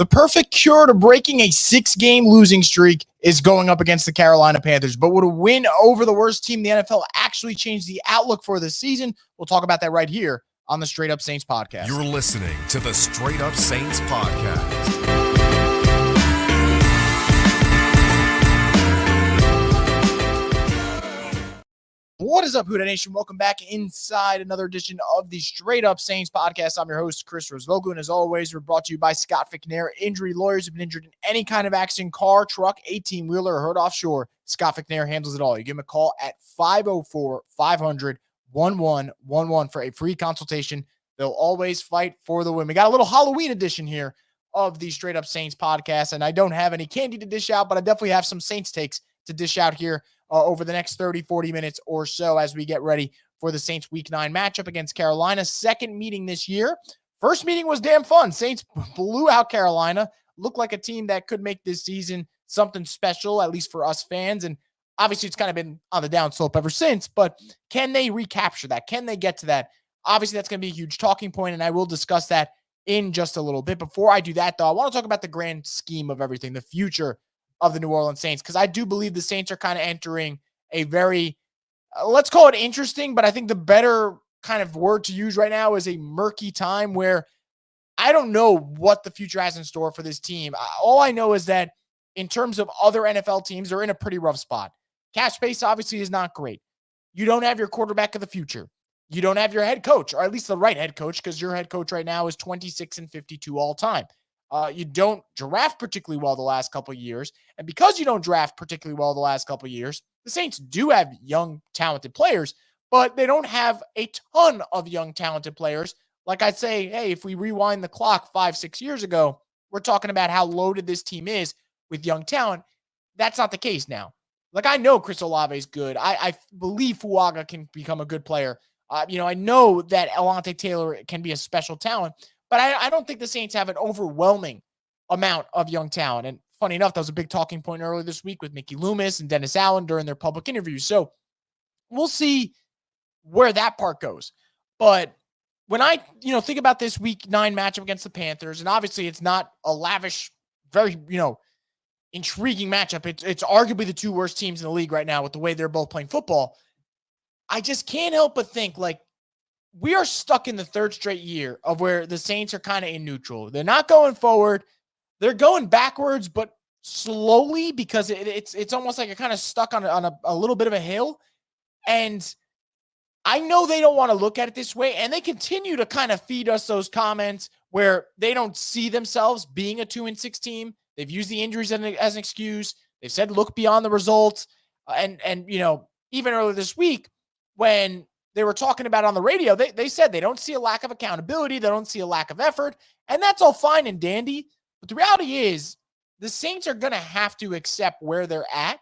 The perfect cure to breaking a 6-game losing streak is going up against the Carolina Panthers. But would a win over the worst team in the NFL actually change the outlook for this season? We'll talk about that right here on the Straight Up Saints podcast. You're listening to the Straight Up Saints podcast. What is up, Houda Nation? Welcome back inside another edition of the Straight Up Saints podcast. I'm your host, Chris Rosvoglu, and as always, we're brought to you by Scott McNair. Injury lawyers have been injured in any kind of accident, car, truck, 18-wheeler, or hurt offshore. Scott McNair handles it all. You give him a call at 504-500-1111 for a free consultation. They'll always fight for the win. We got a little Halloween edition here of the Straight Up Saints podcast, and I don't have any candy to dish out, but I definitely have some Saints takes to dish out here over the next 30, 40 minutes or so as we get ready for the Saints Week 9 matchup against Carolina. Second meeting this year. First meeting was damn fun. Saints blew out Carolina. Looked like a team that could make this season something special, at least for us fans. And obviously it's kind of been on the downslope ever since, but can they recapture that? Can they get to that? Obviously that's going to be a huge talking point, and I will discuss that in just a little bit. Before I do that, though, I want to talk about the grand scheme of everything, the future of the New Orleans Saints, because I do believe the Saints are kind of entering a very, let's call it interesting, but I think the better kind of word to use right now is a murky time where I don't know what the future has in store for this team. All I know is that in terms of other NFL teams, they're in a pretty rough spot. Cap space obviously is not great. You don't have your quarterback of the future. You don't have your head coach, or at least the right head coach, because your head coach right now is 26-52 all time. You don't draft particularly well the last couple of years. And because you don't draft particularly well the last couple of years, the Saints do have young, talented players, but they don't have a ton of young, talented players. Like I'd say, hey, if we rewind the clock 5-6 years ago, we're talking about how loaded this team is with young talent. That's not the case now. Like, I know Chris Olave is good. I believe Fuaga can become a good player. I know that Alontae Taylor can be a special talent, but I don't think the Saints have an overwhelming amount of young talent. And funny enough, that was a big talking point earlier this week with Mickey Loomis and Dennis Allen during their public interviews. So we'll see where that part goes. But when I, think about this Week 9 matchup against the Panthers, and obviously it's not a lavish, very, intriguing matchup. It's arguably the two worst teams in the league right now with the way they're both playing football. I just can't help but think, we are stuck in the third straight year of where the Saints are kind of in neutral. They're not going forward. They're going backwards, but slowly, because it's almost like you're kind of stuck on a little bit of a hill. And I know they don't want to look at it this way, and they continue to kind of feed us those comments where they don't see themselves being a 2-6 team. They've used the injuries as an excuse. They've said, look beyond the results. And even earlier this week, when they were talking about on the radio, they said they don't see a lack of accountability. They don't see a lack of effort. And that's all fine and dandy. But the reality is the Saints are going to have to accept where they're at,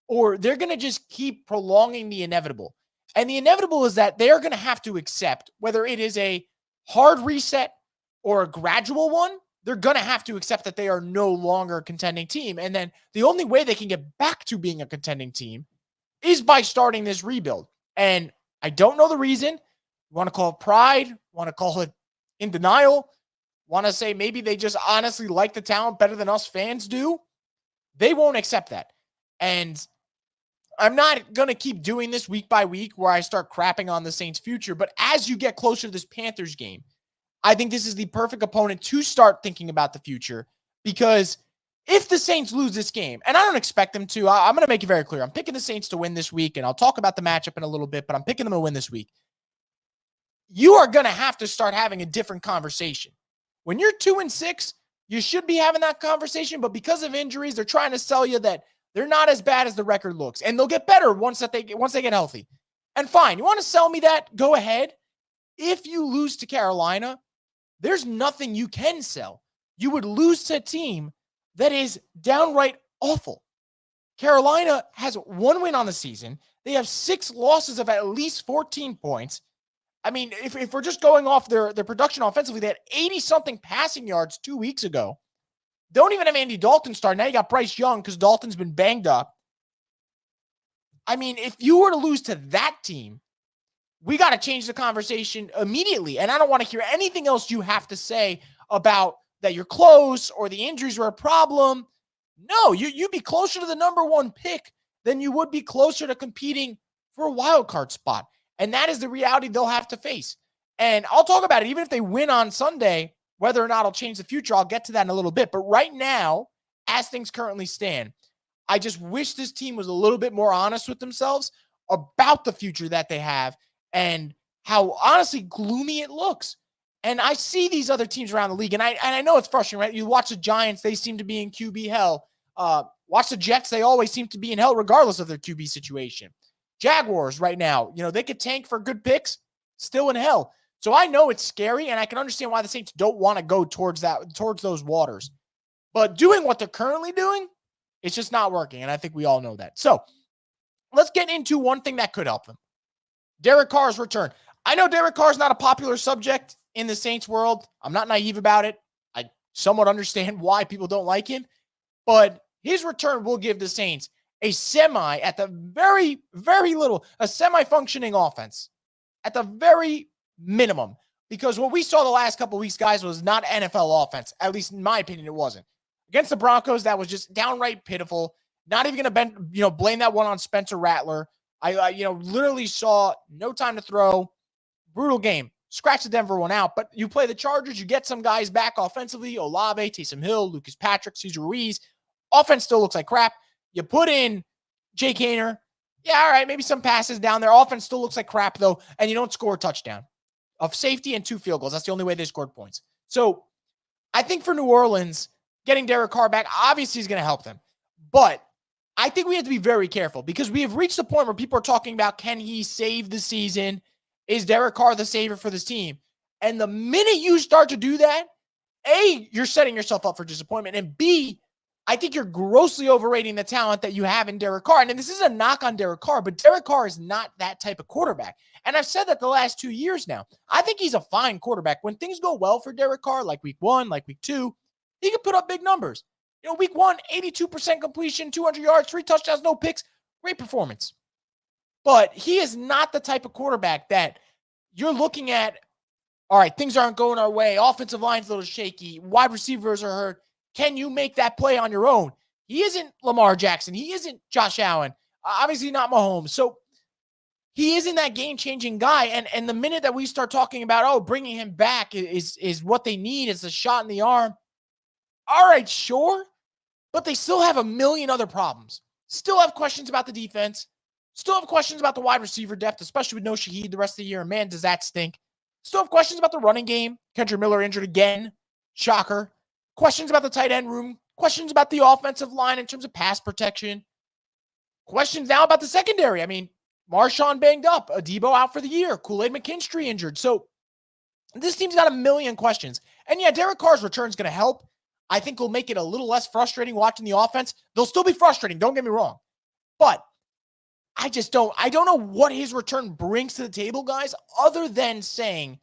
or they're going to just keep prolonging the inevitable. And the inevitable is that they're going to have to accept, whether it is a hard reset or a gradual one, they're going to have to accept that they are no longer a contending team. And then the only way they can get back to being a contending team is by starting this rebuild. And I don't know the reason. You want to call it pride, want to call it in denial, want to say maybe they just honestly like the talent better than us fans do. They won't accept that. And I'm not going to keep doing this week by week where I start crapping on the Saints' future. But as you get closer to this Panthers game, I think this is the perfect opponent to start thinking about the future, because if the Saints lose this game, and I don't expect them to, I'm going to make it very clear. I'm picking the Saints to win this week, and I'll talk about the matchup in a little bit, but I'm picking them to win this week. You are going to have to start having a different conversation. When you're 2-6, you should be having that conversation, but because of injuries, they're trying to sell you that they're not as bad as the record looks, and they'll get better once they get healthy. And fine, you want to sell me that? Go ahead. If you lose to Carolina, there's nothing you can sell. You would lose to a team that is downright awful. Carolina has 1 win on the season. They have 6 losses of at least 14 points. I mean, if we're just going off their production offensively, they had 80-something passing yards 2 weeks ago. Don't even have Andy Dalton start. Now you got Bryce Young because Dalton's been banged up. I mean, if you were to lose to that team, we got to change the conversation immediately. And I don't want to hear anything else you have to say about that you're close or the injuries were a problem. No, you'd be closer to the number one pick than you would be closer to competing for a wild card spot. And that is the reality they'll have to face. And I'll talk about it. Even if they win on Sunday, whether or not it'll change the future, I'll get to that in a little bit. But right now, as things currently stand, I just wish this team was a little bit more honest with themselves about the future that they have and how honestly gloomy it looks. And I see these other teams around the league, and I know it's frustrating, right? You watch the Giants, they seem to be in QB hell. Watch the Jets, they always seem to be in hell regardless of their QB situation. Jaguars right now, they could tank for good picks, still in hell. So I know it's scary, and I can understand why the Saints don't want to go towards those waters. But doing what they're currently doing, it's just not working, and I think we all know that. So let's get into one thing that could help them. Derek Carr's return. I know Derek Carr's not a popular subject in the Saints world. I'm not naive about it. I somewhat understand why people don't like him, but his return will give the Saints a semi-functioning offense at the very minimum, because what we saw the last couple of weeks, guys, was not NFL offense. At least in my opinion, it wasn't. Against the Broncos, that was just downright pitiful. Not even going to blame that one on Spencer Rattler. I literally saw no time to throw. Brutal game. Scratch the Denver one out, but you play the Chargers, you get some guys back offensively, Olave, Taysom Hill, Lucas Patrick, Cesar Ruiz. Offense still looks like crap. You put in Jake Haener. Yeah, all right, maybe some passes down there. Offense still looks like crap, though, and you don't score a touchdown. Of safety and 2 field goals. That's the only way they scored points. So I think for New Orleans, getting Derek Carr back obviously is going to help them. But I think we have to be very careful because we have reached the point where people are talking about, can he save the season? Is Derek Carr the savior for this team? And the minute you start to do that, A, you're setting yourself up for disappointment. And B, I think you're grossly overrating the talent that you have in Derek Carr. And this is a knock on Derek Carr, but Derek Carr is not that type of quarterback. And I've said that the last 2 years now. I think he's a fine quarterback. When things go well for Derek Carr, like week 1, like week 2, he can put up big numbers. Week 1, 82% completion, 200 yards, 3 touchdowns, no picks. Great performance. But he is not the type of quarterback that you're looking at, all right, things aren't going our way. Offensive line's a little shaky. Wide receivers are hurt. Can you make that play on your own? He isn't Lamar Jackson. He isn't Josh Allen. Obviously not Mahomes. So he isn't that game-changing guy. And the minute that we start talking about, bringing him back is what they need. It's a shot in the arm. All right, sure. But they still have a million other problems. Still have questions about the defense. Still have questions about the wide receiver depth, especially with no Shaheed the rest of the year. Man, does that stink. Still have questions about the running game. Kendrick Miller injured again. Shocker. Questions about the tight end room. Questions about the offensive line in terms of pass protection. Questions now about the secondary. I mean, Marshawn banged up. Adebo out for the year. Kool-Aid McKinstry injured. So this team's got a million questions. And yeah, Derek Carr's return is going to help. I think will make it a little less frustrating watching the offense. They'll still be frustrating. Don't get me wrong. But I don't know what his return brings to the table, guys, other than saying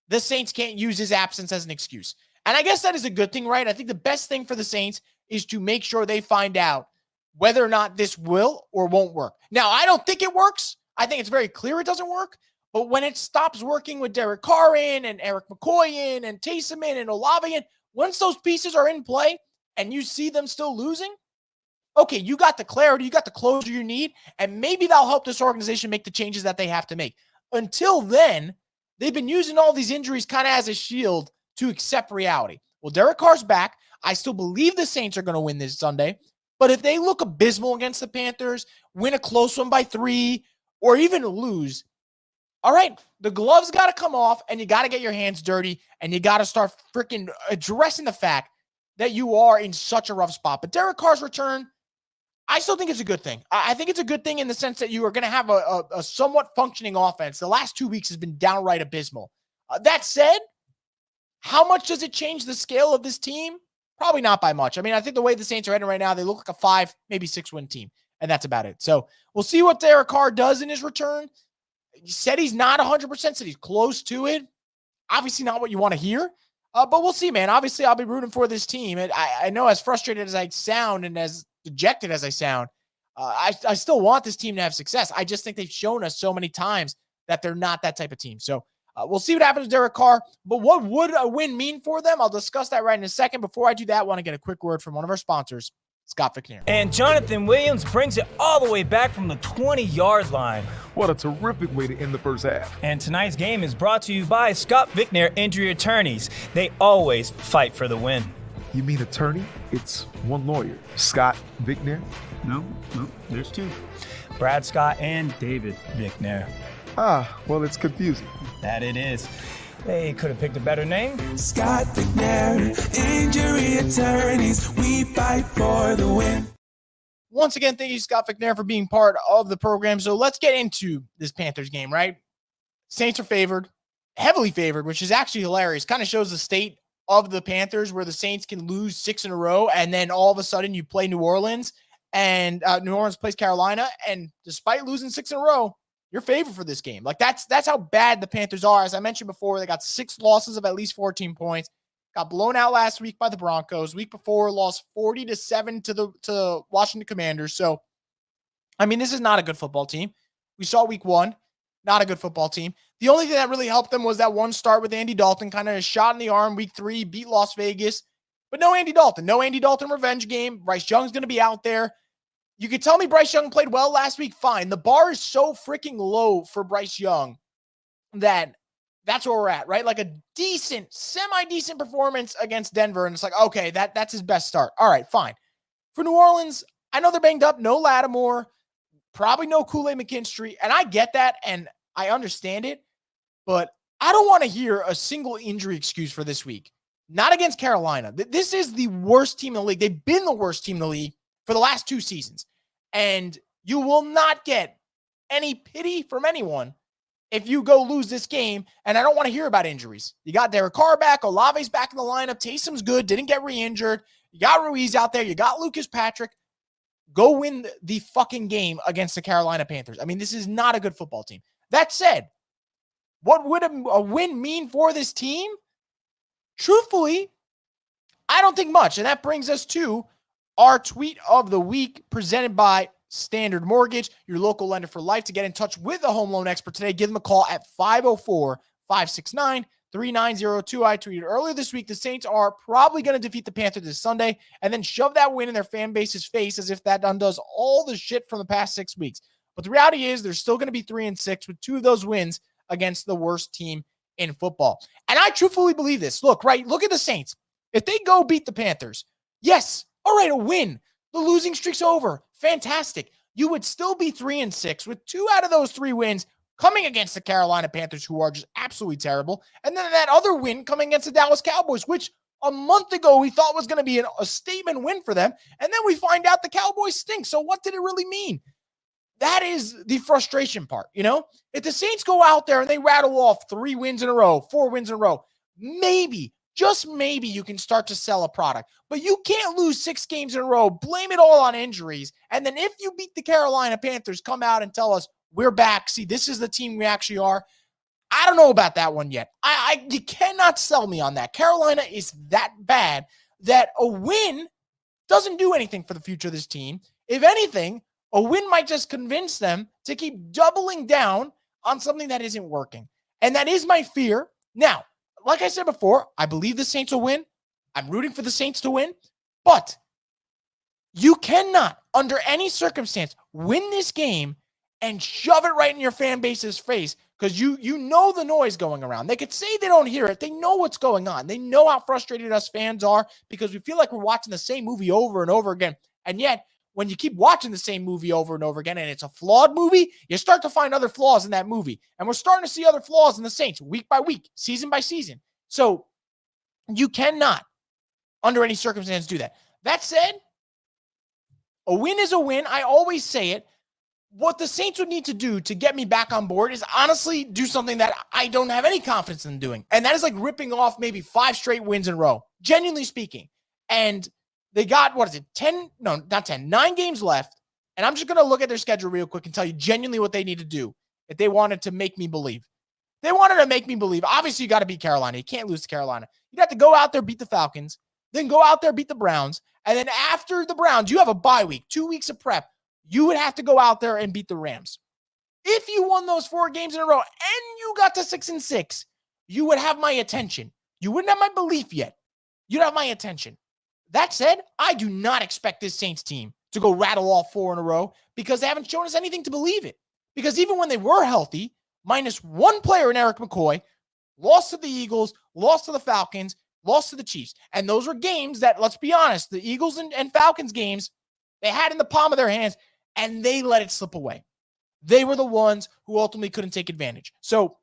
the Saints can't use his absence as an excuse. And I guess that is a good thing, right? I think the best thing for the Saints is to make sure they find out whether or not this will or won't work. Now, I don't think it works. I think it's very clear it doesn't work. But when it stops working with Derek Carr in and Eric McCoy in and Taysom in and Olave in, once those pieces are in play and you see them still losing, okay, you got the clarity, you got the closure you need, and maybe that'll help this organization make the changes that they have to make. Until then, they've been using all these injuries kind of as a shield to accept reality. Well, Derek Carr's back. I still believe the Saints are going to win this Sunday, but if they look abysmal against the Panthers, win a close one by 3, or even lose, all right, the gloves got to come off, and you got to get your hands dirty, and you got to start freaking addressing the fact that you are in such a rough spot. But Derek Carr's return, I still think it's a good thing. I think it's a good thing in the sense that you are going to have a somewhat functioning offense. The last 2 weeks has been downright abysmal. That said, how much does it change the scale of this team? Probably not by much. I mean, I think the way the Saints are heading right now, they look like a 5, maybe 6-win team, and that's about it. So we'll see what Derek Carr does in his return. He said he's not 100%, said he's close to it. Obviously not what you want to hear, but we'll see, man. Obviously, I'll be rooting for this team. And I know as frustrated as I sound and as dejected as I sound, I still want this team to have success. I just think they've shown us so many times that they're not that type of team. So We'll see what happens with Derek Carr, but what would a win mean for them? I'll discuss that right in a second. Before I do that, I want to get a quick word from one of our sponsors, Scott McNair. And Jonathan Williams brings it all the way back from the 20-yard line. What a terrific way to end the first half. And tonight's game is brought to you by Scott Vicnair Injury Attorneys. They always fight for the win. You mean attorney? It's one lawyer, Scott Vicnair? No, there's two. Brad Scott and David Vicnair. Well, it's confusing. That it is. They could have picked a better name. Scott McNair, Injury Attorneys, we fight for the win. Once again, thank you, Scott McNair, for being part of the program. So let's get into this Panthers game, right? Saints are favored, heavily favored, which is actually hilarious. Kind of shows the state of the Panthers, where the Saints can lose 6 in a row, and then all of a sudden you play New Orleans, and New Orleans plays Carolina, and despite losing 6 in a row, you're favored for this game. Like that's how bad the Panthers are. As I mentioned before, they got 6 losses of at least 14 points. Got blown out last week by the Broncos. Week before, lost 40-7 to Washington Commanders. So, I mean, this is not a good football team. We saw week 1, not a good football team. The only thing that really helped them was that one start with Andy Dalton, kind of a shot in the arm. Week 3, beat Las Vegas. But no Andy Dalton. No Andy Dalton revenge game. Bryce Young's going to be out there. You could tell me Bryce Young played well last week. Fine. The bar is so freaking low for Bryce Young that that's where we're at, right? Like a decent, semi-decent performance against Denver. And it's like, okay, that's his best start. All right, fine. For New Orleans, I know they're banged up. No Lattimore, probably no Kool-Aid McKinstry. And I get that, and I understand it. But I don't want to hear a single injury excuse for this week. Not against Carolina. This is the worst team in the league. They've been the worst team in the league for the last 2 seasons. And you will not get any pity from anyone if you go lose this game. And I don't want to hear about injuries. You got Derek Carr back. Olave's back in the lineup. Taysom's good. Didn't get re-injured. You got Ruiz out there. You got Lucas Patrick. Go win the fucking game against the Carolina Panthers. I mean, this is not a good football team. That said, what would a win mean for this team? Truthfully, I don't think much. And that brings us to our tweet of the week, presented by Standard Mortgage, your local lender for life. To get in touch with a home loan expert today, give them a call at 504-569-3902. I tweeted earlier this week, the Saints are probably going to defeat the Panthers this Sunday and then shove that win in their fan base's face as if that undoes all the shit from the past 6 weeks. But the reality is they're still going to be 3-6 with 2 of those wins against the worst team in football. And I truthfully believe this. Look at the Saints. If they go beat the Panthers, yes, all right, a win. The losing streak's over. Fantastic. You would still be 3-6 with 2 out of those 3 wins coming against the Carolina Panthers, who are just absolutely terrible. And then that other win coming against the Dallas Cowboys, which a month ago we thought was going to be a statement win for them. And then we find out the Cowboys stink. So what did it really mean? That is the frustration part, you know? If the Saints go out there and they rattle off 3 wins in a row, 4 wins in a row, maybe, just maybe you can start to sell a product. But you can't lose 6 games in a row, blame it all on injuries, and then if you beat the Carolina Panthers, come out and tell us, we're back. See, this is the team we actually are. I don't know about that one yet. You cannot sell me on that. Carolina is that bad that a win doesn't do anything for the future of this team. If anything, a win might just convince them to keep doubling down on something that isn't working. And that is my fear. Now, like I said before, I believe the Saints will win. I'm rooting for the Saints to win. But you cannot, under any circumstance, win this game and shove it right in your fan base's face, because you know the noise going around. They could say they don't hear it. They know what's going on. They know how frustrated us fans are because we feel like we're watching the same movie over and over again. And yet, when you keep watching the same movie over and over again and it's a flawed movie, you start to find other flaws in that movie. And we're starting to see other flaws in the Saints week by week, season by season. So you cannot, under any circumstance, do that. That said, a win is a win. I always say it. What the Saints would need to do to get me back on board is honestly do something that I don't have any confidence in doing. And that is like ripping off maybe 5 straight wins in a row, genuinely speaking. And they got, 9 games left. And I'm just going to look at their schedule real quick and tell you genuinely what they need to do if they wanted to make me believe. They wanted to make me believe. Obviously, you got to beat Carolina. You can't lose to Carolina. You'd have to go out there, beat the Falcons, then go out there, beat the Browns. And then after the Browns, you have a bye week, 2 weeks of prep. You would have to go out there and beat the Rams. If you won those 4 games in a row and you got to 6-6, you would have my attention. You wouldn't have my belief yet. You'd have my attention. That said, I do not expect this Saints team to go rattle all 4 in a row because they haven't shown us anything to believe it. Because even when they were healthy, minus 1 player in Eric McCoy, lost to the Eagles, lost to the Falcons, lost to the Chiefs. And those were games that, let's be honest, the Eagles and Falcons games, they had in the palm of their hands, and they let it slip away. They were the ones who ultimately couldn't take advantage. So,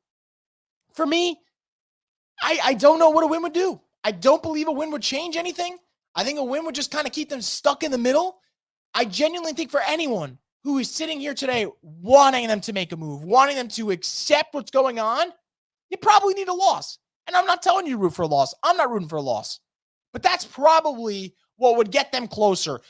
for me, I don't know what a win would do. I don't believe a win would change anything. I think a win would just kind of keep them stuck in the middle. I genuinely think for anyone who is sitting here today wanting them to make a move, wanting them to accept what's going on, you probably need a loss. And I'm not telling you to root for a loss. I'm not rooting for a loss. But that's probably what would get them closer,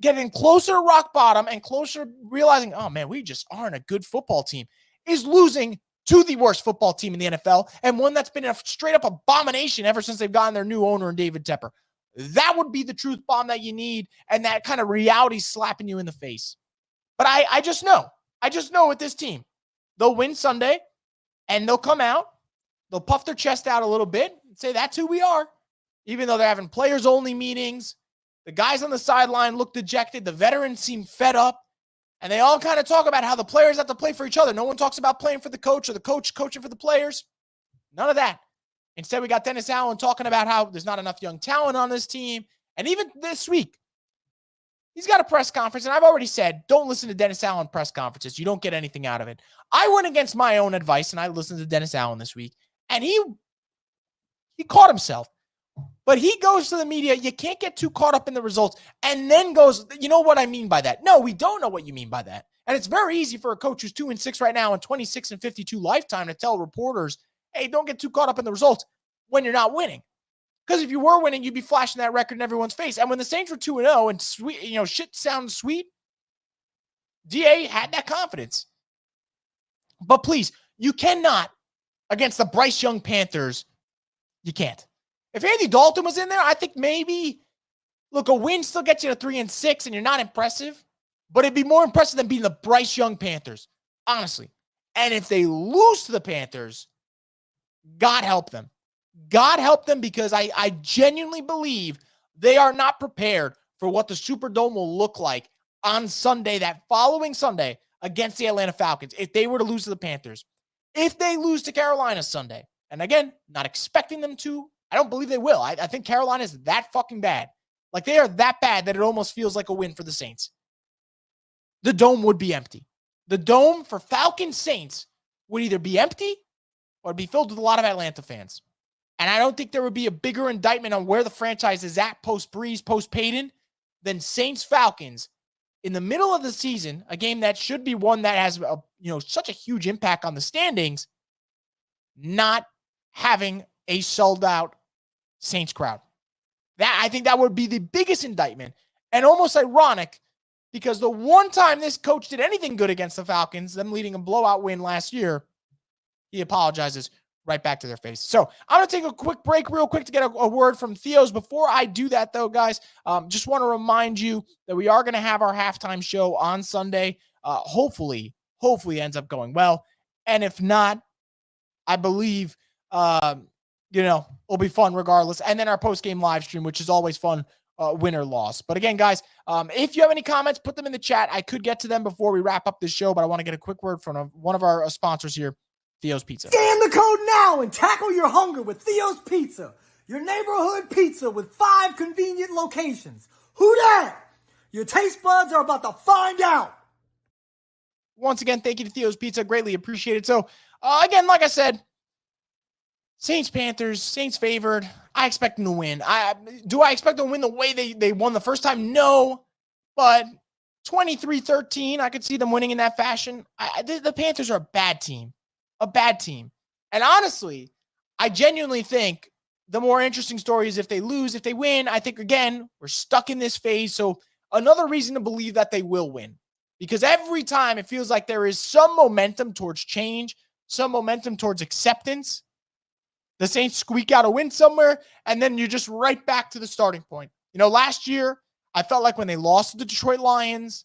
getting closer to rock bottom and closer realizing, oh man, we just aren't a good football team, is losing to the worst football team in the NFL and one that's been a straight up abomination ever since they've gotten their new owner in David Tepper. That would be the truth bomb that you need, and that kind of reality slapping you in the face. But I just know with this team, they'll win Sunday, and they'll come out, they'll puff their chest out a little bit and say, that's who we are. Even though they're having players-only meetings, the guys on the sideline look dejected, the veterans seem fed up, and they all kind of talk about how the players have to play for each other. No one talks about playing for the coach or the coach coaching for the players. None of that. Instead, we got Dennis Allen talking about how there's not enough young talent on this team. And even this week, he's got a press conference, and I've already said, don't listen to Dennis Allen press conferences. You don't get anything out of it. I went against my own advice, and I listened to Dennis Allen this week, and he caught himself. But he goes to the media, you can't get too caught up in the results, and then goes, you know what I mean by that? No, we don't know what you mean by that. And it's very easy for a coach who's 2-6 right now and 26-52 lifetime to tell reporters, hey, don't get too caught up in the results when you're not winning. Because if you were winning, you'd be flashing that record in everyone's face. And when the Saints were 2-0 and sweet, shit sounds sweet, DA had that confidence. But please, you cannot, against the Bryce Young Panthers, you can't. If Andy Dalton was in there, I think maybe, look, a win still gets you to 3-6 and you're not impressive, but it'd be more impressive than being the Bryce Young Panthers, honestly. And if they lose to the Panthers, God help them. God help them, because I genuinely believe they are not prepared for what the Superdome will look like on Sunday, that following Sunday, against the Atlanta Falcons, if they were to lose to the Panthers. If they lose to Carolina Sunday, and again, not expecting them to, I don't believe they will. I think Carolina is that fucking bad. Like, they are that bad that it almost feels like a win for the Saints. The dome would be empty. The dome for Falcons Saints would either be empty or be filled with a lot of Atlanta fans. And I don't think there would be a bigger indictment on where the franchise is at post-Breeze, post-Payton, than Saints-Falcons in the middle of the season, a game that should be one that has such a huge impact on the standings, not having a sold-out Saints crowd. I think that would be the biggest indictment, and almost ironic, because the one time this coach did anything good against the Falcons, them leading a blowout win last year, he apologizes right back to their face. So I'm going to take a quick break real quick to get a word from Theo's. Before I do that, though, guys, just want to remind you that we are going to have our halftime show on Sunday. Hopefully ends up going well. And if not, I believe, it'll be fun regardless. And then our post-game live stream, which is always fun, win or loss. But again, guys, if you have any comments, put them in the chat. I could get to them before we wrap up this show, but I want to get a quick word from one of our sponsors here, Theo's Pizza. Scan the code now and tackle your hunger with Theo's Pizza, your neighborhood pizza with 5 convenient locations. Who dat? Your taste buds are about to find out. Once again, thank you to Theo's Pizza. Greatly appreciated. So, again, like I said, Saints-Panthers, Saints favored. I expect them to win. Do I expect them to win the way they won the first time? No. But 23-13, I could see them winning in that fashion. The Panthers are a bad team. A bad team. And honestly, I genuinely think the more interesting story is if they lose. If they win, I think, again, we're stuck in this phase. So another reason to believe that they will win. Because every time it feels like there is some momentum towards change, some momentum towards acceptance. The Saints squeak out a win somewhere, and then you're just right back to the starting point. Last year, I felt like when they lost to the Detroit Lions,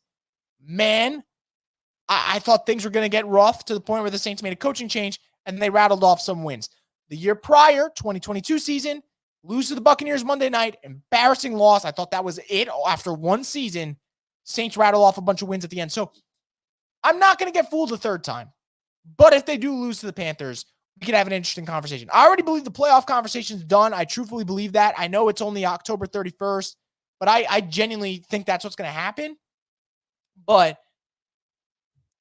man, I thought things were going to get rough to the point where the Saints made a coaching change and they rattled off some wins. The year prior, 2022 season, lose to the Buccaneers Monday night, embarrassing loss. I thought that was it after one season. Saints rattle off a bunch of wins at the end. So I'm not going to get fooled the third time. But if they do lose to the Panthers, we could have an interesting conversation. I already believe the playoff conversation is done. I truthfully believe that. I know it's only October 31st, but I genuinely think that's what's going to happen. But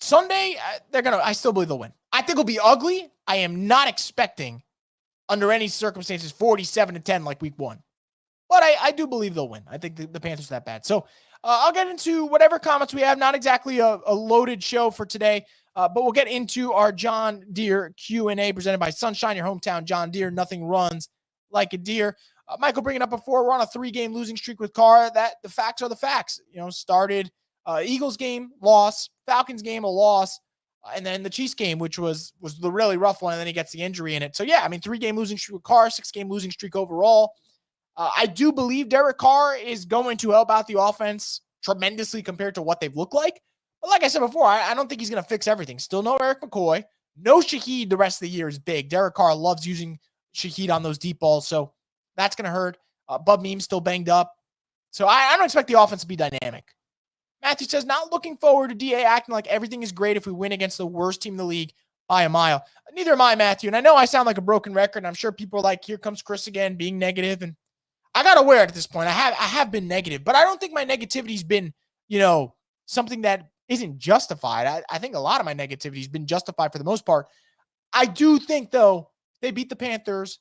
Sunday, I still believe they'll win. I think it'll be ugly. I am not expecting, under any circumstances, 47-10 like week 1. But I do believe they'll win. I think the Panthers are that bad. So I'll get into whatever comments we have. Not exactly a loaded show for today, but we'll get into our John Deere Q&A presented by Sunshine, your hometown John Deere. Nothing runs like a deer. Michael bringing up before, we're on a 3-game losing streak with Carr. That the facts are the facts. Started Eagles game, loss. Falcons game, a loss. And then the Chiefs game, which was the really rough one, and then he gets the injury in it. So, yeah, 3-game losing streak with Carr, 6-game losing streak overall. I do believe Derek Carr is going to help out the offense tremendously compared to what they've looked like. But like I said before, I don't think he's going to fix everything. Still no Eric McCoy. No Shaheed the rest of the year is big. Derek Carr loves using Shaheed on those deep balls, so that's going to hurt. Bub Meem's still banged up. So I don't expect the offense to be dynamic. Matthew says, not looking forward to DA acting like everything is great if we win against the worst team in the league by a mile. Neither am I, Matthew. And I know I sound like a broken record, and I'm sure people are like, here comes Chris again, being negative. And I got to wear it at this point. I have been negative, but I don't think my negativity's been, something that isn't justified. I think a lot of my negativity's been justified for the most part. I do think, though, they beat the Panthers,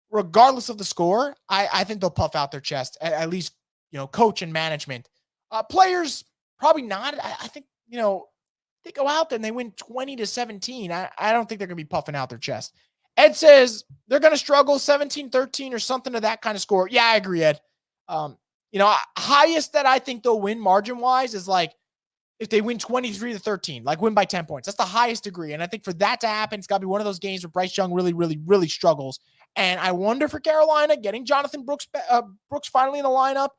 regardless of the score. I think they'll puff out their chest, at least, coach and management. Players, probably not. I think, they go out there and they win 20-17. I don't think they're going to be puffing out their chest. Ed says they're going to struggle 17-13 or something to that kind of score. Yeah, I agree, Ed. Highest that I think they'll win margin-wise is like if they win 23-13, like win by 10 points. That's the highest degree. And I think for that to happen, it's got to be one of those games where Bryce Young really, really, really struggles. And I wonder for Carolina, getting Jonathan Brooks finally in the lineup,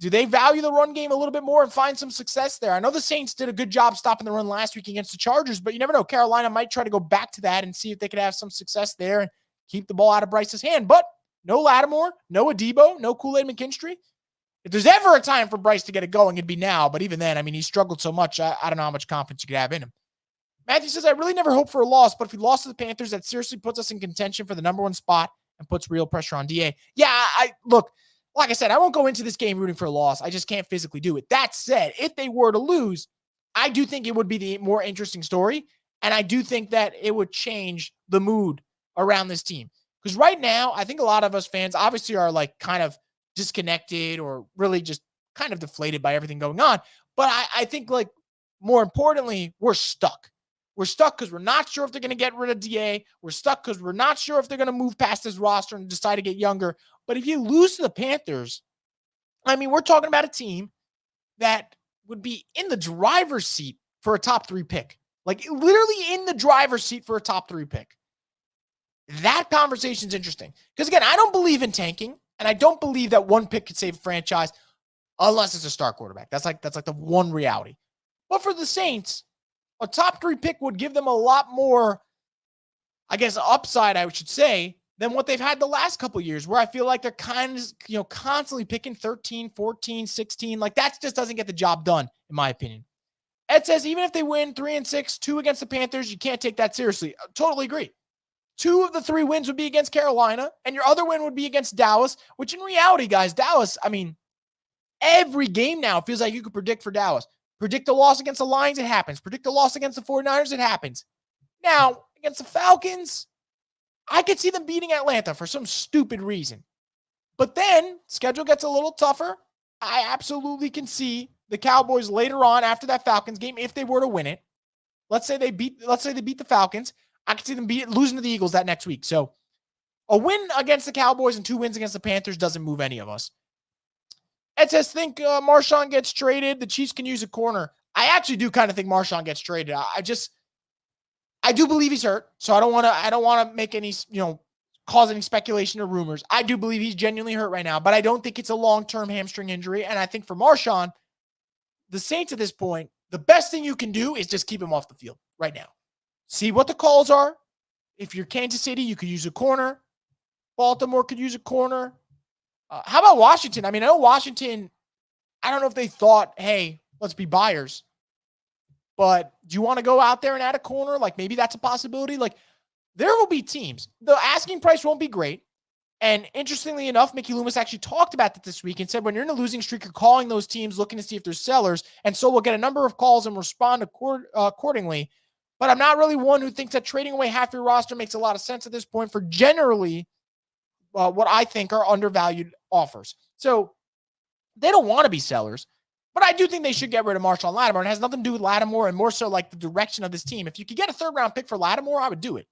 do they value the run game a little bit more and find some success there? I know the Saints did a good job stopping the run last week against the Chargers, but you never know. Carolina might try to go back to that and see if they could have some success there and keep the ball out of Bryce's hand. But no Lattimore, no Adebo, no Kool-Aid McKinstry. If there's ever a time for Bryce to get it going, it'd be now. But even then, he struggled so much, I don't know how much confidence you could have in him. Matthew says, I really never hope for a loss, but if we lost to the Panthers, that seriously puts us in contention for the number 1 spot and puts real pressure on DA. Yeah, look, like I said, I won't go into this game rooting for a loss. I just can't physically do it. That said, if they were to lose, I do think it would be the more interesting story. And I do think that it would change the mood around this team. Because right now, I think a lot of us fans obviously are like kind of disconnected or really just kind of deflated by everything going on. But I think like more importantly, we're stuck. We're stuck because we're not sure if they're going to get rid of DA. We're stuck because we're not sure if they're going to move past this roster and decide to get younger. But if you lose to the Panthers, we're talking about a team that would be in the driver's seat for a top 3 pick. Like literally in the driver's seat for a top 3 pick. That conversation's interesting. Because again, I don't believe in tanking, and I don't believe that one pick could save a franchise unless it's a star quarterback. That's like the one reality. But for the Saints, a top 3 pick would give them a lot more, I guess, upside, I should say, than what they've had the last couple of years, where I feel like they're kind of, constantly picking 13, 14, 16. Like that just doesn't get the job done, in my opinion. Ed says, even if they win 3-6, 2 against the Panthers, you can't take that seriously. Totally agree. 2 of the 3 wins would be against Carolina, and your other win would be against Dallas, which in reality, guys, Dallas, every game now feels like you could predict for Dallas. Predict a loss against the Lions, it happens. Predict a loss against the 49ers, it happens. Now, against the Falcons, I could see them beating Atlanta for some stupid reason. But then, schedule gets a little tougher. I absolutely can see the Cowboys later on after that Falcons game, if they were to win it. Let's say they beat the Falcons. I could see them losing to the Eagles that next week. So, a win against the Cowboys and 2 wins against the Panthers doesn't move any of us. Ed says, think Marshawn gets traded. The Chiefs can use a corner. I actually do kind of think Marshawn gets traded. I do believe he's hurt, so I don't want to make any, cause any speculation or rumors. I do believe he's genuinely hurt right now, but I don't think it's a long-term hamstring injury. And I think for Marshawn, the Saints at this point, the best thing you can do is just keep him off the field right now. See what the calls are. If you're Kansas City, you could use a corner. Baltimore could use a corner. How about Washington? I mean, I know Washington, I don't know if they thought, hey, let's be buyers. But do you want to go out there and add a corner? Like, maybe that's a possibility. Like, there will be teams. The asking price won't be great. And interestingly enough, Mickey Loomis actually talked about that this week and said, when you're in a losing streak, you're calling those teams looking to see if there's sellers. And so we'll get a number of calls and respond accordingly. But I'm not really one who thinks that trading away half your roster makes a lot of sense at this point for generally what I think are undervalued offers. So they don't want to be sellers, but I do think they should get rid of Marshawn Lattimore. It has nothing to do with Lattimore and more so like the direction of this team. If you could get a third-round pick for Lattimore, I would do it.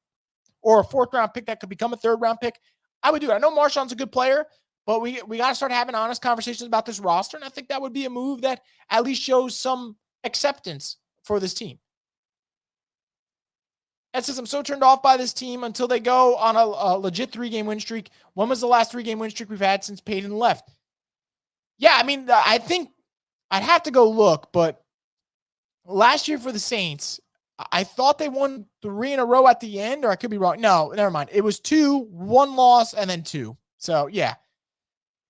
Or a fourth-round pick that could become a third-round pick, I would do it. I know Marshawn's a good player, but we got to start having honest conversations about this roster, and I think that would be a move that at least shows some acceptance for this team. Ed says, I'm so turned off by this team until they go on a legit 3-game win streak. When was the last 3-game win streak we've had since Payton left? Yeah, I mean, I think I'd have to go look, but last year for the Saints, I thought they won 3 in a row at the end, or I could be wrong. No, never mind. It was 2, 1 loss, and then 2. So, yeah,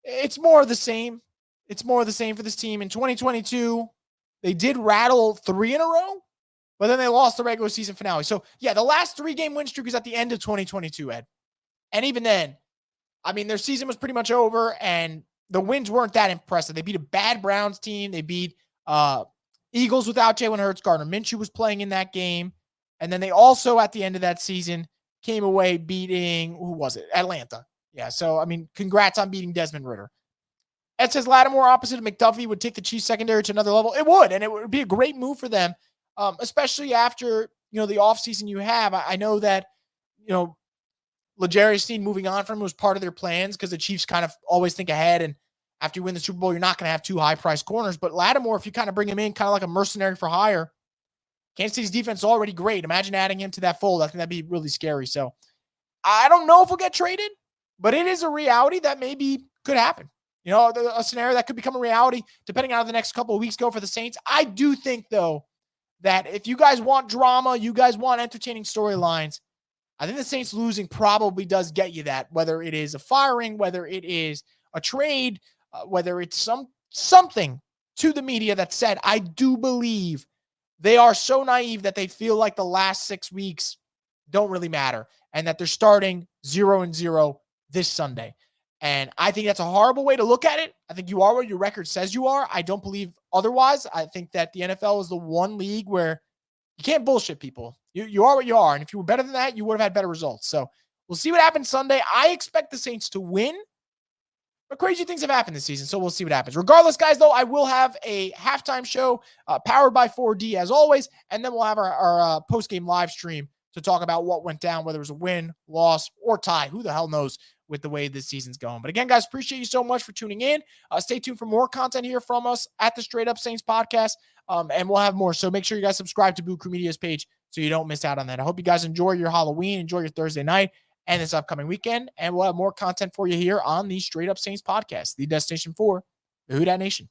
it's more of the same. It's more of the same for this team. In 2022, they did rattle 3 in a row, but then they lost the regular season finale. So, yeah, the last 3-game win streak was at the end of 2022, Ed. And even then, I mean, their season was pretty much over, and the wins weren't that impressive. They beat a bad Browns team. They beat Eagles without Jalen Hurts. Gardner Minshew was playing in that game. And then they also, at the end of that season, came away beating, who was it? Atlanta. Yeah, so, I mean, congrats on beating Desmond Ridder. Ed says Lattimore opposite of McDuffie would take the Chiefs secondary to another level. It would, and it would be a great move for them. Especially after, the offseason you have. I know that, L'Jarius Sneed moving on from him was part of their plans because the Chiefs kind of always think ahead. And after you win the Super Bowl, you're not going to have 2 high-priced corners. But Lattimore, if you kind of bring him in kind of like a mercenary for hire, Kansas City's defense is already great. Imagine adding him to that fold. I think that'd be really scary. So I don't know if we'll get traded, but it is a reality that maybe could happen. A scenario that could become a reality depending on how the next couple of weeks go for the Saints. I do think, though, that if you guys want drama, you guys want entertaining storylines, I think the Saints losing probably does get you that, whether it is a firing, whether it is a trade, whether it's something to the media that said, I do believe they are so naive that they feel like the last 6 weeks don't really matter and that they're starting 0-0 this Sunday. And I think that's a horrible way to look at it. I think you are what your record says you are. I don't believe otherwise. I think that the NFL is the one league where you can't bullshit people. You are what you are. And if you were better than that, you would have had better results. So we'll see what happens Sunday. I expect the Saints to win, but crazy things have happened this season. So we'll see what happens. Regardless, guys, though, I will have a halftime show powered by 4D as always. And then we'll have our post-game live stream to talk about what went down, whether it was a win, loss, or tie. Who the hell knows with the way this season's going. But again, guys, appreciate you so much for tuning in. Stay tuned for more content here from us at the Straight Up Saints podcast. And we'll have more. So make sure you guys subscribe to Boo Crew Media's page so you don't miss out on that. I hope you guys enjoy your Halloween, enjoy your Thursday night and this upcoming weekend. And we'll have more content for you here on the Straight Up Saints podcast, the destination for the Who Dat Nation.